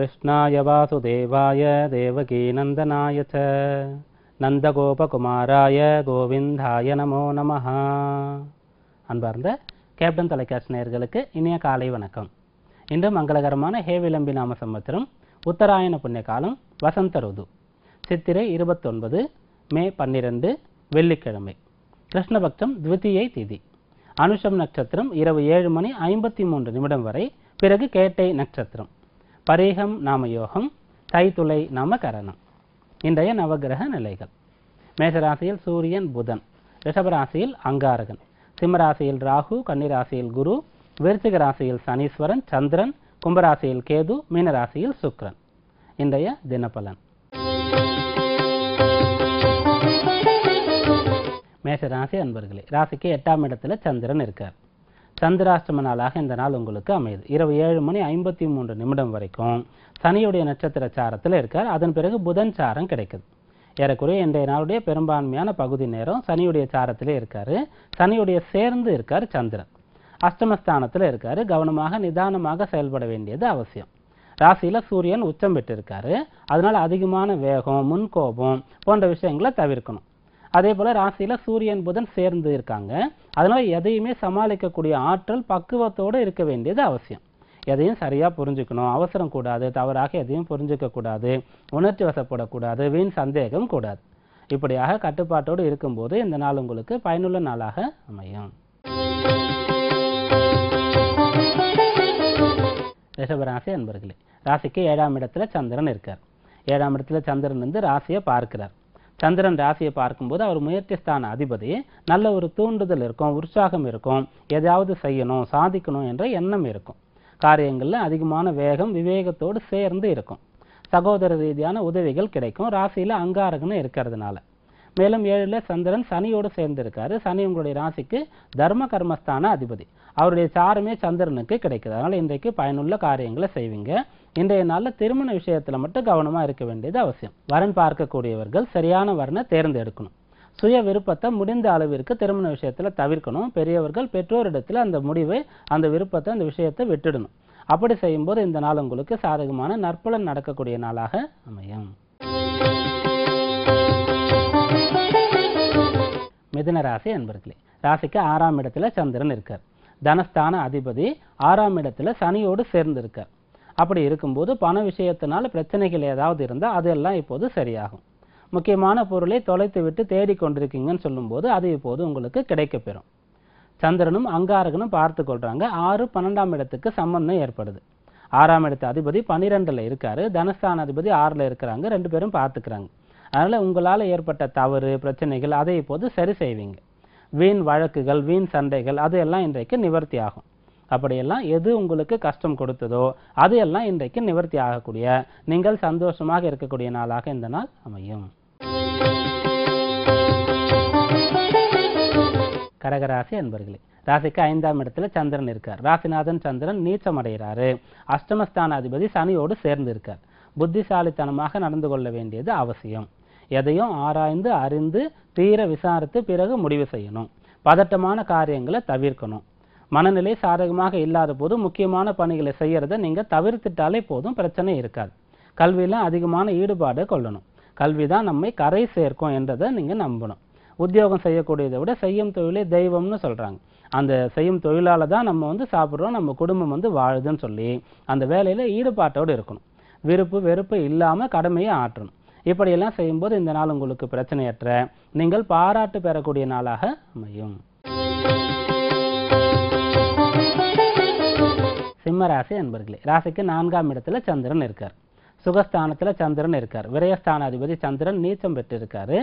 கிருஷ்ணாய வாசுதேவாய தேவகீநந்தனாய ச நந்தகோபகுமாராய கோவிந்தாய நமோ நமஹ. அன்பார்ந்த கேப்டன் தொலைக்காட்சி நேயர்களுக்கு இனிய காலை வணக்கம். இன்று மங்களகரமான ஹேவிளம்பி நாம சம்பத்சரம் உத்தராயண புண்ணிய காலம் வசந்த ருது சித்திரை 29 மே 12 வெள்ளிக்கிழமை கிருஷ்ணபக்ஷம் த்விதியை திதி. அனுஷம் நட்சத்திரம் இரவு 7:53 வரை, பிறகு கேட்டை நட்சத்திரம். பரீகம் நாம யோகம், தைத்துளை நாம கரணம். இன்றைய நவகிரக நிலைகள்: மேஷராசியில் சூரியன் புதன், ரிஷபராசியில் அங்காரகன், சிம்மராசியில் ராகு, கன்னிராசியில் குரு, விருச்சிக ராசியில் சனீஸ்வரன் சந்திரன், கும்பராசியில் கேது, மீனராசியில் சுக்கிரன். இன்றைய தினபலன்: மேஷராசி அன்பர்களே, ராசிக்கு 8ஆம் இடத்துல சந்திரன் இருக்கார். சந்திராஷ்டம நாளாக இந்த நாள் உங்களுக்கு அமையுது. இரவு 7:53 வரைக்கும் சனியுடைய நட்சத்திர சாரத்தில் இருக்கார். அதன் பிறகு புதன் சாரம் கிடைக்குது. ஏறக்குறைய இன்றைய நாளுடைய பெரும்பான்மையான பகுதி நேரம் சனியுடைய சாரத்திலே இருக்காரு. சனியுடைய சேர்ந்து இருக்கார் சந்திரன். அஷ்டமஸ்தானத்தில் இருக்காரு. கவனமாக நிதானமாக செயல்பட வேண்டியது அவசியம். ராசியில சூரியன் உச்சம் பெற்று இருக்காரு. அதனால அதிகமான வேகம், முன்கோபம் போன்ற விஷயங்களை தவிர்க்கணும். அதே போல ராசியில சூரியன் புதன் சேர்ந்து இருக்காங்க. அதனால எதையுமே சமாளிக்கக்கூடிய ஆற்றல் பக்குவத்தோடு இருக்க வேண்டியது அவசியம். எதையும் சரியா புரிஞ்சுக்கணும், அவசரம் கூடாது, தவறாக எதையும் புரிஞ்சுக்க கூடாது, உணர்ச்சி வசப்படக்கூடாது, வீண் சந்தேகம் கூடாது. இப்படியாக கட்டுப்பாட்டோடு இருக்கும்போது இந்த நாள் உங்களுக்கு பயனுள்ள நாளாக அமையும். ரிஷபராசி அன்பர்களே, ராசிக்கு 7ஆம் இடத்துல சந்திரன் இருக்கார். 7ஆம் இடத்துல சந்திரன் வந்து ராசியை பார்க்கிறார். சந்திரன் ராசியை பார்க்கும்போது அவர் முயற்சி ஸ்தான அதிபதி. நல்ல ஒரு தூண்டுதல் இருக்கும், உற்சாகம் இருக்கும், எதையாவது செய்யணும், சாதிக்கணும் என்ற எண்ணம் இருக்கும். காரியங்கள்ல அதிகமான வேகம் விவேகத்தோடு சேர்ந்து இருக்கும். சகோதர ரீதியான உதவிகள் கிடைக்கும். ராசியில அங்காரகனும் இருக்கிறதுனால. மேலும் 7ல சந்திரன் சனியோடு சேர்ந்து இருக்காரு. சனி உங்களுடைய ராசிக்கு தர்ம கர்மஸ்தான அதிபதி. அவருடைய சாரமே சந்திரனுக்கு கிடைக்குது. அதனால இன்றைக்கு பயனுள்ள காரியங்களை செய்வீங்க. இன்றைய நாளில் திருமண விஷயத்துல மட்டும் கவனமா இருக்க வேண்டியது அவசியம். வரன் பார்க்கக்கூடியவர்கள் சரியான வரனை தேர்ந்தெடுக்கணும். சுய விருப்பத்தை முடிந்த அளவிற்கு திருமண விஷயத்துல தவிர்க்கணும். பெரியவர்கள் பெற்றோரிடத்துல அந்த முடிவை, அந்த விருப்பத்தை, அந்த விஷயத்தை விட்டுடணும். அப்படி செய்யும்போது இந்த நாள் உங்களுக்கு சாதகமான நற்பலன் நடக்கக்கூடிய நாளாக அமையும். மிதுன ராசி அன்பர்களே, ராசிக்கு 6ஆம் இடத்துல சந்திரன் இருக்கார். தனஸ்தான அதிபதி 6ஆம் இடத்துல சனியோடு சேர்ந்து இருக்கார். அப்படி இருக்கும்போது பண விஷயத்தினால பிரச்சனைகள் ஏதாவது இருந்தால் அதெல்லாம் இப்போது சரியாகும். முக்கியமான பொருளை தொலைத்து விட்டு தேடிக்கொண்டிருக்கீங்கன்னு சொல்லும்போது அது இப்போது உங்களுக்கு கிடைக்கப்பெறும். சந்திரனும் அங்காரகனும் பார்த்து கொள்றாங்க. 6, 12ஆம் இடத்துக்கு சம்பந்தம் ஏற்படுது. 6ஆம் இடத்து அதிபதி 12ல் இருக்காரு. தனஸ்தான அதிபதி 6ல் இருக்கிறாங்க. 2 பேரும் பார்த்துக்கிறாங்க. அதனால உங்களால் ஏற்பட்ட தவறு, பிரச்சனைகள் அதை இப்போது சரி செய்வீங்க. வீண் வழக்குகள், வீண் சண்டைகள் அது எல்லாம் இன்றைக்கு நிவர்த்தி ஆகும். அப்படியெல்லாம் எது உங்களுக்கு கஷ்டம் கொடுத்ததோ அது எல்லாம் இன்றைக்கு நிவர்த்தி ஆகக்கூடிய, நீங்கள் சந்தோஷமாக இருக்கக்கூடிய நாளாக இந்த நாள் அமையும். கடகராசி அன்பர்களே, ராசிக்கு 5ஆம் இடத்துல சந்திரன் இருக்கார். ராசிநாதன் சந்திரன் நீச்சம் அடைகிறாரு. அஷ்டமஸ்தான அதிபதி சனியோடு சேர்ந்து இருக்கார். புத்திசாலித்தனமாக நடந்து கொள்ள வேண்டியது அவசியம். எதையும் ஆராய்ந்து அறிந்து தீர விசாரித்து பிறகு முடிவு செய்யணும். பதட்டமான காரியங்களை தவிர்க்கணும். மனநிலை சாதகமாக இல்லாத போது முக்கியமான பணிகளை செய்யறதை நீங்க தவிர்த்துட்டாலே போதும், பிரச்சனை இருக்காது. கல்வியில அதிகமான ஈடுபாடு கொள்ளணும். கல்விதான் நம்மை கரை சேர்க்கும் என்றதை நீங்க நம்பணும். உத்தியோகம் செய்யக்கூடியதை விட செய்யும் தொழிலே தெய்வம்னு சொல்றாங்க. அந்த செய்யும் தொழிலால தான் நம்ம வந்து சாப்பிட்றோம், நம்ம குடும்பம் வந்து வாழுதுன்னு சொல்லி அந்த வேலையில ஈடுபாட்டோடு இருக்கணும். விருப்பு வெறுப்பு இல்லாம கடமையை ஆற்றணும். இப்படியெல்லாம் செய்யும்போது இந்த நாள் உங்களுக்கு பிரச்சனையற்ற, நீங்கள் பாராட்டு பெறக்கூடிய நாளாக அமையும். சிம்மராசி அன்பர்களே, ராசிக்கு 4ஆம் இடத்துல சந்திரன் இருக்கார். சுகஸ்தானத்துல சந்திரன் இருக்கார். விரயஸ்தான அதிபதி சந்திரன் நீச்சம் பெற்று இருக்காரு.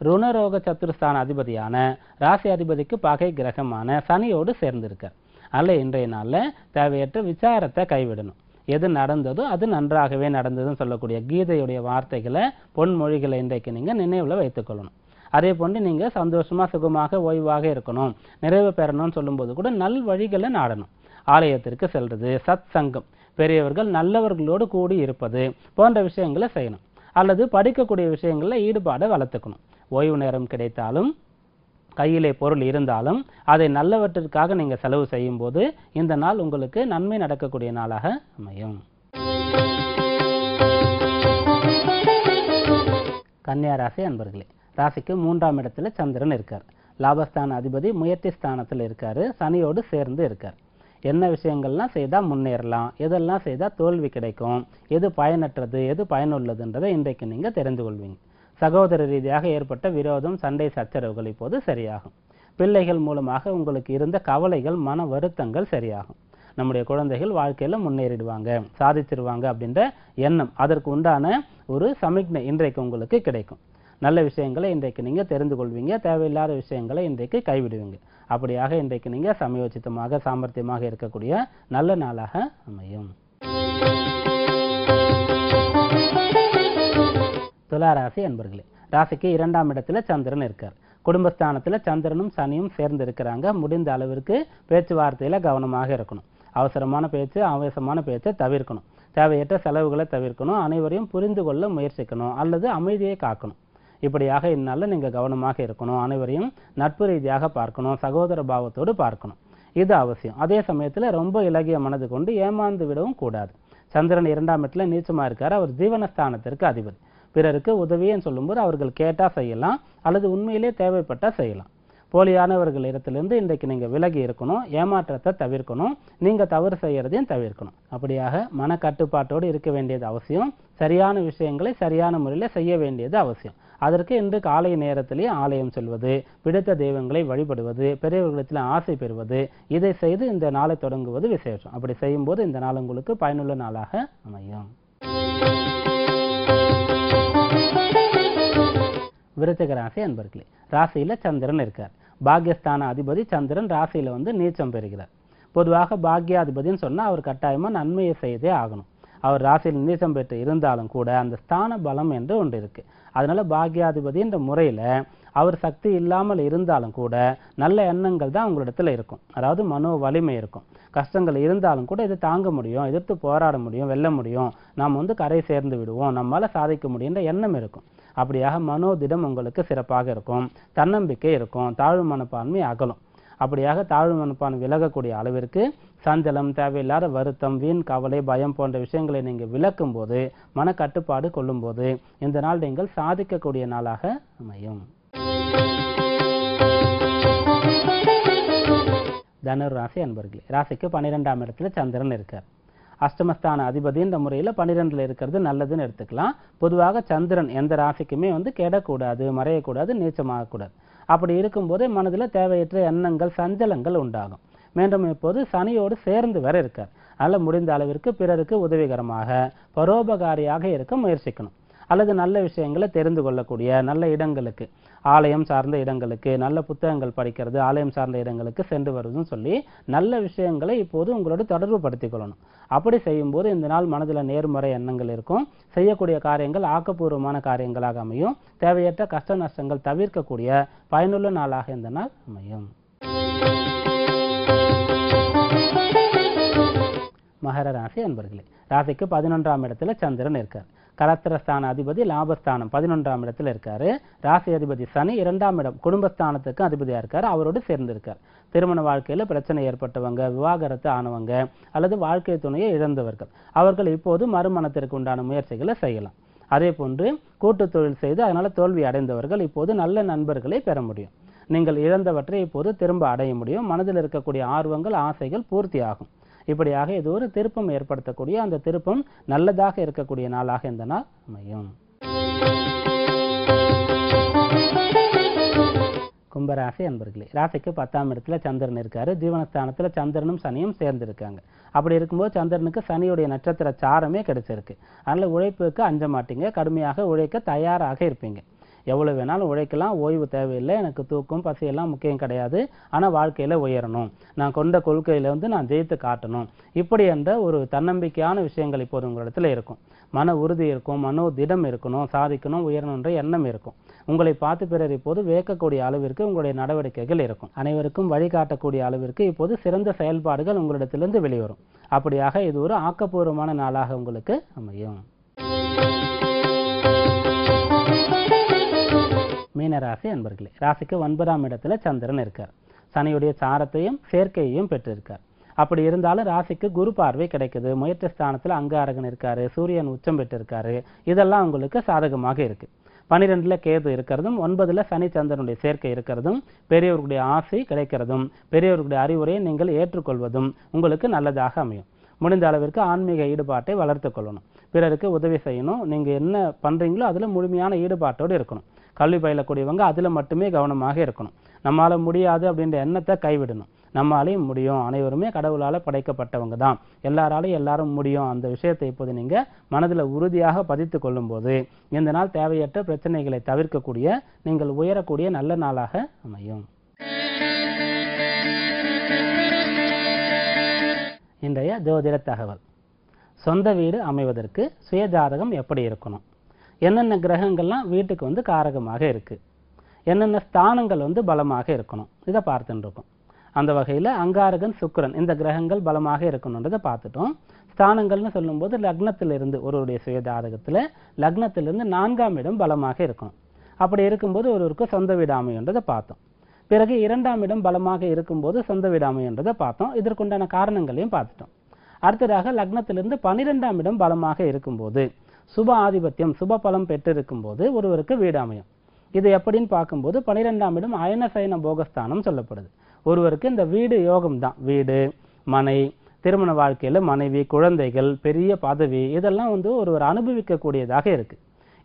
ருணரோக சத்துருஸ்தான அதிபதியான ராசி அதிபதிக்கு பகை கிரகமான சனியோடு சேர்ந்திருக்கார். அல்ல இன்றைய நாள்ல தேவையற்ற விசாரத்தை கைவிடணும். எது நடந்ததோ அது நன்றாகவே நடந்ததுன்னு சொல்லக்கூடிய கீதையுடைய வார்த்தைகளை, பொன்மொழிகளை இன்றைக்கு நீங்க நினைவுல வைத்துக்கொள்ளணும். அதே போன்று நீங்க சந்தோஷமா சுகமாக ஓய்வாக இருக்கணும், நிறைவு பெறணும்னு சொல்லும்போது கூட நல் வழிகளை நாடணும். ஆலயத்திற்கு செல்றது, சத் சங்கம், பெரியவர்கள் நல்லவர்களோடு கூடி இருப்பது போன்ற விஷயங்களை செய்யணும். அல்லது படிக்கக்கூடிய விஷயங்களில் ஈடுபாடை வளர்த்துக்கணும். ஓய்வு நேரம் கிடைத்தாலும் கையிலே பொருள் இருந்தாலும் அதை நல்லவற்றிற்காக நீங்க செலவு செய்யும் போது இந்த நாள் உங்களுக்கு நன்மை நடக்கக்கூடிய நாளாக அமையும். கன்னியா ராசி அன்பர்களே, ராசிக்கு 3ஆம் இடத்துல சந்திரன் இருக்கார். லாபஸ்தான அதிபதி முயற்சி ஸ்தானத்தில் இருக்காரு, சனியோடு சேர்ந்து இருக்கார். என்ன விஷயங்கள்லாம் செய்தால் முன்னேறலாம், எதெல்லாம் செய்தால் தோல்வி கிடைக்கும், எது பயனற்றது எது பயனுள்ளதுன்றதை இன்றைக்கு நீங்கள் தெரிந்து கொள்வீங்க. சகோதர ரீதியாக ஏற்பட்ட விரோதம், சண்டை சச்சரவுகள் இப்போது சரியாகும். பிள்ளைகள் மூலமாக உங்களுக்கு இருந்த கவலைகள், மன வருத்தங்கள் சரியாகும். நம்முடைய குழந்தைகள் வாழ்க்கையில் முன்னேறிடுவாங்க, சாதிச்சிருவாங்க அப்படின்ற எண்ணம், அதற்கு உண்டான ஒரு சமிக்ஞை இன்றைக்கு உங்களுக்கு கிடைக்கும். நல்ல விஷயங்களை இன்றைக்கு நீங்கள் தெரிந்து கொள்வீங்க, தேவையில்லாத விஷயங்களை இன்றைக்கு கைவிடுவீங்க. அப்படியாக இன்றைக்கு நீங்கள் சமயோசிதமாக சாமர்த்தியமாக இருக்கக்கூடிய நல்ல நாளாக அமையும். துலா ராசி அன்பர்களே, ராசிக்கு 2ஆம் இடத்துல சந்திரன் இருக்கார். குடும்பஸ்தானத்தில் சந்திரனும் சனியும் சேர்ந்து இருக்கிறாங்க. முடிந்த அளவிற்கு பேச்சுவார்த்தையில் கவனமாக இருக்கணும். அவசரமான பேச்சு, ஆவேசமான பேச்சை தவிர்க்கணும். தேவையற்ற செலவுகளை தவிர்க்கணும். அனைவரையும் புரிந்து கொள்ள முயற்சிக்கணும் அல்லது அமைதியை காக்கணும். இப்படியாக இந்நாளில் நீங்கள் கவனமாக இருக்கணும். அனைவரையும் நட்பு ரீதியாக பார்க்கணும், சகோதர பாவத்தோடு பார்க்கணும். இது அவசியம். அதே சமயத்தில் ரொம்ப இலகிய மனது கொண்டு ஏமாந்து விடவும் கூடாது. சந்திரன் 2ஆம் இடத்துல நீச்சமாக இருக்கார். அவர் ஜீவனஸ்தானத்திற்கு அதிபதி. பிறருக்கு உதவின்னு சொல்லும்போது அவர்கள் கேட்டால் செய்யலாம் அல்லது உண்மையிலே தேவைப்பட்டால் செய்யலாம். போலியானவர்கள் இடத்திலிருந்து இன்றைக்கு நீங்கள் விலகி இருக்கணும். ஏமாற்றத்தை தவிர்க்கணும். நீங்கள் தவறு செய்யறதையும் தவிர்க்கணும். அப்படியாக மனக்கட்டுப்பாட்டோடு இருக்க வேண்டியது அவசியம். சரியான விஷயங்களை சரியான முறையில் செய்ய வேண்டியது அவசியம். அதற்கு இன்று காலை நேரத்திலேயே ஆலயம் செல்வது, பிடித்த தெய்வங்களை வழிபடுவது, பெரியவர்களிடத்தில் ஆசை பெறுவது, இதை செய்து இந்த நாளை தொடங்குவது விசேஷம். அப்படி செய்யும்போது இந்த நாள் உங்களுக்கு பயனுள்ள நாளாக அமையும். விருச்சிக ராசி அன்பர்களே, ராசியில சந்திரன் இருக்கார். பாக்யஸ்தான அதிபதி சந்திரன் ராசியில நீச்சம் பெறுகிறார். பொதுவாக பாக்யாதிபதினு சொன்னா அவர் கட்டாயமா நன்மையை செய்தே ஆகணும். அவர் ராசியில் நீச்சம் பெற்று இருந்தாலும் கூட அந்த ஸ்தான பலம் என்று ஒன்று இருக்கு. அதனால பாக்யாதிபதி என்ற முறையில அவர் சக்தி இல்லாமல் இருந்தாலும் கூட நல்ல எண்ணங்கள் தான் உங்களிடத்துல இருக்கும். அதாவது மனோ வலிமை இருக்கும். கஷ்டங்கள் இருந்தாலும் கூட இது தாங்க முடியும், எதிர்த்து போராட முடியும், வெல்ல முடியும், நாம் கரை சேர்ந்து விடுவோம், நம்மால சாதிக்க முடியுன்ற எண்ணம் இருக்கும். அப்படியாக மனோதிடம் உங்களுக்கு சிறப்பாக இருக்கும். தன்னம்பிக்கை இருக்கும். தாழ்வு மனப்பான்மை அகலும். அப்படியாக தாழ்வு மனப்பான்மை விலகக்கூடிய அளவிற்கு சஞ்சலம், தேவையில்லாத வருத்தம், வீண் கவலை, பயம் போன்ற விஷயங்களை நீங்கள் விலக்கும் போது, மனக்கட்டுப்பாடு கொள்ளும் போது இந்த நாள் நீங்கள் சாதிக்கக்கூடிய நாளாக அமையும். தனுர் ராசி அன்பர்களே, ராசிக்கு 12ஆம் இடத்துல சந்திரன் இருக்கார். அஷ்டமஸ்தான அதிபதி இந்த முறையில் 12ல் இருக்கிறது நல்லதுன்னு எடுத்துக்கலாம். பொதுவாக சந்திரன் எந்த ராசிக்குமே கெடக்கூடாது, மறையக்கூடாது, நீச்சமாகக்கூடாது. அப்படி இருக்கும்போதே மனதில் தேவையற்ற எண்ணங்கள், சஞ்சலங்கள் உண்டாகும். மீண்டும் இப்போது சனியோடு சேர்ந்து வர இருக்கார். அதனால் முடிந்த அளவிற்கு பிறருக்கு உதவிகரமாக பரோபகாரியாக இருக்க முயற்சிக்கணும். அல்லது நல்ல விஷயங்களை தெரிந்து கொள்ளக்கூடிய நல்ல இடங்களுக்கு, ஆலயம் சார்ந்த இடங்களுக்கு, நல்ல புத்தகங்கள் படிக்கிறது, ஆலயம் சார்ந்த இடங்களுக்கு சென்று வருவதுன்னு சொல்லி நல்ல விஷயங்களை இப்போது உங்களோட தொடர்பு படுத்திக் கொள்ளணும். அப்படி செய்யும்போது இந்த நாள் மனதில் நேர்மறை எண்ணங்கள் இருக்கும். செய்யக்கூடிய காரியங்கள் ஆக்கப்பூர்வமான காரியங்களாக அமையும். தேவையற்ற கஷ்ட நஷ்டங்கள் தவிர்க்கக்கூடிய பயனுள்ள நாளாக இந்த நாள் அமையும். மகர ராசி அன்பர்களே, ராசிக்கு 11ஆம் இடத்துல சந்திரன் இருக்கார். கலத்திரஸ்தான அதிபதி லாபஸ்தானம் 11ஆம் இடத்துல இருக்காரு. ராசி அதிபதி சனி 2ஆம் இடம் குடும்பஸ்தானத்துக்கு அதிபதியா இருக்காரு. அவரோடு சேர்ந்து இருக்கார். திருமண வாழ்க்கையில பிரச்சனை ஏற்பட்டவங்க, விவாகரத்து ஆனவங்க அல்லது வாழ்க்கை துணையை இழந்தவர்கள், அவர்கள் இப்போது மறுமணத்திற்கு உண்டான முயற்சிகளை செய்யலாம். அதே போன்று கூட்டு தொழில் செய்து அதனால தோல்வி அடைந்தவர்கள் இப்போது நல்ல நண்பர்களை பெற முடியும். நீங்கள் இழந்தவற்றை இப்போது திரும்ப அடைய முடியும். மனதில் இருக்கக்கூடிய ஆர்வங்கள், ஆசைகள் பூர்த்தி ஆகும். இப்படியாக இது ஒரு திருப்பம் ஏற்படுத்தக்கூடிய, அந்த திருப்பம் நல்லதாக இருக்கக்கூடிய நாளாக இந்த நாள் அமையும். கும்பராசி அன்பர்களே, ராசிக்கு 10ஆம் இடத்துல சந்திரன் இருக்காரு. ஜீவனஸ்தானத்துல சந்திரனும் சனியும் சேர்ந்து இருக்காங்க. அப்படி இருக்கும்போது சந்திரனுக்கு சனியுடைய நட்சத்திர சாரமே கிடைச்சிருக்கு. அதனால உழைப்புக்கு அஞ்ச மாட்டீங்க. கடுமையாக உழைக்க தயாராக இருப்பீங்க. எவ்வளவு வேணாலும் உழைக்கலாம், ஓய்வு தேவையில்லை. எனக்கு தூக்கம் பசியெல்லாம் முக்கியம் கிடையாது. ஆனால் வாழ்க்கையில் உயரணும், நான் கொண்ட கொள்கையில் நான் ஜெயித்து காட்டணும், இப்படி என்ற ஒரு தன்னம்பிக்கையான விஷயங்கள் இப்போது உங்களிடத்துல இருக்கும். மன உறுதி இருக்கும், மனோதிடம் இருக்கணும், சாதிக்கணும், உயரணுன்ற எண்ணம் இருக்கும். உங்களை பார்த்து பிறர் இப்போது வியக்கக்கூடிய அளவிற்கு உங்களுடைய நடவடிக்கைகள் இருக்கும். அனைவருக்கும் வழிகாட்டக்கூடிய அளவிற்கு இப்போது சிறந்த செயல்பாடுகள் உங்களிடத்திலிருந்து வெளிவரும். அப்படியாக இது ஒரு ஆக்கப்பூர்வமான நாளாக உங்களுக்கு அமையும். மீனராசி அன்பர்களே, ராசிக்கு 9ஆம் இடத்துல சந்திரன் இருக்கார். சனியுடைய சாரத்தையும் சேர்க்கையையும் பெற்றிருக்கார். அப்படி இருந்தாலும் ராசிக்கு குரு பார்வை கிடைக்குது. முயற்சி ஸ்தானத்தில் அங்காரகன் இருக்காரு. சூரியன் உச்சம் பெற்றிருக்காரு. இதெல்லாம் உங்களுக்கு சாதகமாக இருக்கு. 12ல கேது இருக்கிறதும் 9ல சனி சந்திரனுடைய சேர்க்கை இருக்கிறதும் பெரியவர்களுடைய ஆசை கிடைக்கிறதும் பெரியவர்களுடைய அறிவுரையை நீங்கள் ஏற்றுக்கொள்வதும் உங்களுக்கு நல்லதாக அமையும். முடிந்த அளவிற்கு ஆன்மீக ஈடுபாட்டை வளர்த்து கொள்ளணும். பிறருக்கு உதவி செய்யணும். நீங்க என்ன பண்றீங்களோ அதுல முழுமையான ஈடுபாட்டோடு இருக்கணும். கல்வி பயிலக்கூடியவங்க அதுல மட்டுமே கவனமாக இருக்கணும். நம்மால முடியாது அப்படின்ற எண்ணத்தை கைவிடணும். நம்மாலையும் முடியும், அனைவருமே கடவுளால படைக்கப்பட்டவங்க தான், எல்லாராலையும் எல்லாரும் முடியும், அந்த விஷயத்தை இப்போது நீங்க மனதில் உறுதியாக பதித்து கொள்ளும் போது இந்த நாள் தேவையற்ற பிரச்சனைகளை தவிர்க்கக்கூடிய நீங்கள் உயரக்கூடிய நல்ல நாளாக அமையும். இன்றைய ஜோதிட தகவல். சொந்த வீடு அமைவதற்கு சுயஜாதகம் எப்படி இருக்கணும், என்னென்ன கிரகங்கள்லாம் வீட்டுக்கு வந்து காரகமாக இருக்கு, என்னென்ன ஸ்தானங்கள் பலமாக இருக்கணும், இதை பார்த்துட்டு இருக்கோம். அந்த வகையில் அங்காரகன் சுக்கிரன் இந்த கிரகங்கள் பலமாக இருக்கணுன்றதை பார்த்துட்டோம். ஸ்தானங்கள்னு சொல்லும்போது லக்னத்திலிருந்து ஒருவருடைய சுயஜாதகத்தில் லக்னத்திலிருந்து 4ஆம் இடம் பலமாக இருக்கணும். அப்படி இருக்கும்போது ஒருவருக்கு சொந்த வீடு அமையுன்றதை பார்த்தோம். பிறகு 2ஆம் இடம் பலமாக இருக்கும்போது சொந்த வீடு அமையுன்றதை பார்த்தோம். இதற்குண்டான காரணங்களையும் பார்த்துட்டோம். அடுத்ததாக லக்னத்திலிருந்து 12ஆம் இடம் பலமாக இருக்கும்போது சுப ஆதிபத்தியம் சுப பலம் பெற்றிருக்கும் போது ஒருவருக்கு வீடு அமையும். இது எப்படின்னு பார்க்கும்போது 12ஆம் இடம் அயனசயன போகஸ்தானம் சொல்லப்படுது. ஒருவருக்கு இந்த வீடு யோகம் தான். வீடு, மனை, திருமண வாழ்க்கையில் மனைவி, குழந்தைகள், பெரிய பதவி, இதெல்லாம் ஒருவர் அனுபவிக்கக்கூடியதாக இருக்கு.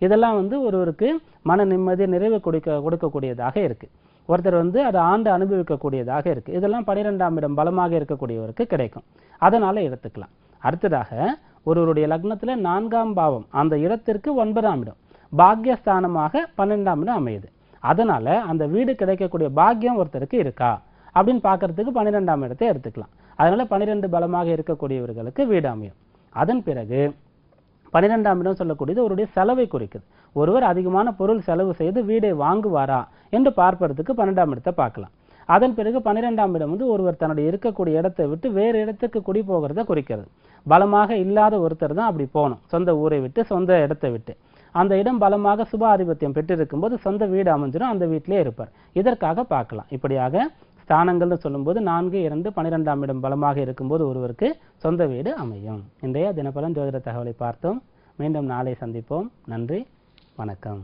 இதெல்லாம் ஒருவருக்கு மன நிம்மதி நிறைவு கொடுக்கக்கூடியதாக இருக்கு. ஒருத்தர் அதை ஆண்டு அனுபவிக்கக்கூடியதாக இருக்கு. இதெல்லாம் 12ஆம் இடம் பலமாக இருக்கக்கூடியவருக்கு கிடைக்கும். அதனால எடுத்துக்கலாம். அடுத்ததாக ஒருவருடைய லக்னத்துல 4ஆம் பாவம் அந்த இடத்திற்கு 9ஆம் இடம் பாக்யஸ்தானமாக 12ஆம் இடம் அமையுது. அதனால அந்த வீடு கிடைக்கக்கூடிய பாக்கியம் ஒருத்தருக்கு இருக்கா அப்படின்னு பார்க்கறதுக்கு 12ஆம் இடத்தை எடுத்துக்கலாம். அதனால 12 பலமாக இருக்கக்கூடியவர்களுக்கு வீடு அமையும். அதன் பிறகு 12ஆம் இடம் சொல்லக்கூடியது ஒருவருடைய செலவை குறிக்குது. ஒருவர் அதிகமான பொருள் செலவு செய்து வீடை வாங்குவாரா என்று பார்ப்பதற்கு 12ஆம் இடத்தை பார்க்கலாம். அதன் பிறகு 12ஆம் இடம் ஒருவர் தன்னுடைய இருக்கக்கூடிய இடத்தை விட்டு வேறு இடத்துக்கு குடி போகிறத குறிக்கிறது. பலமாக இல்லாத ஒருத்தர் தான் அப்படி போகணும், சொந்த ஊரை விட்டு சொந்த இடத்தை விட்டு. அந்த இடம் பலமாக சுப ஆதிபத்தியம் பெற்றிருக்கும் போது சொந்த வீடு அமைஞ்சிடும், அந்த வீட்டிலே இருப்பார். இதற்காக பார்க்கலாம். இப்படியாக ஸ்தானங்கள்னு சொல்லும்போது 4, 2, 12ஆம் இடம் பலமாக இருக்கும்போது ஒருவருக்கு சொந்த வீடு அமையும். இன்றைய தினபலன் ஜோதிட தகவலை பார்த்தோம். மீண்டும் நாளை சந்திப்போம். நன்றி, வணக்கம்.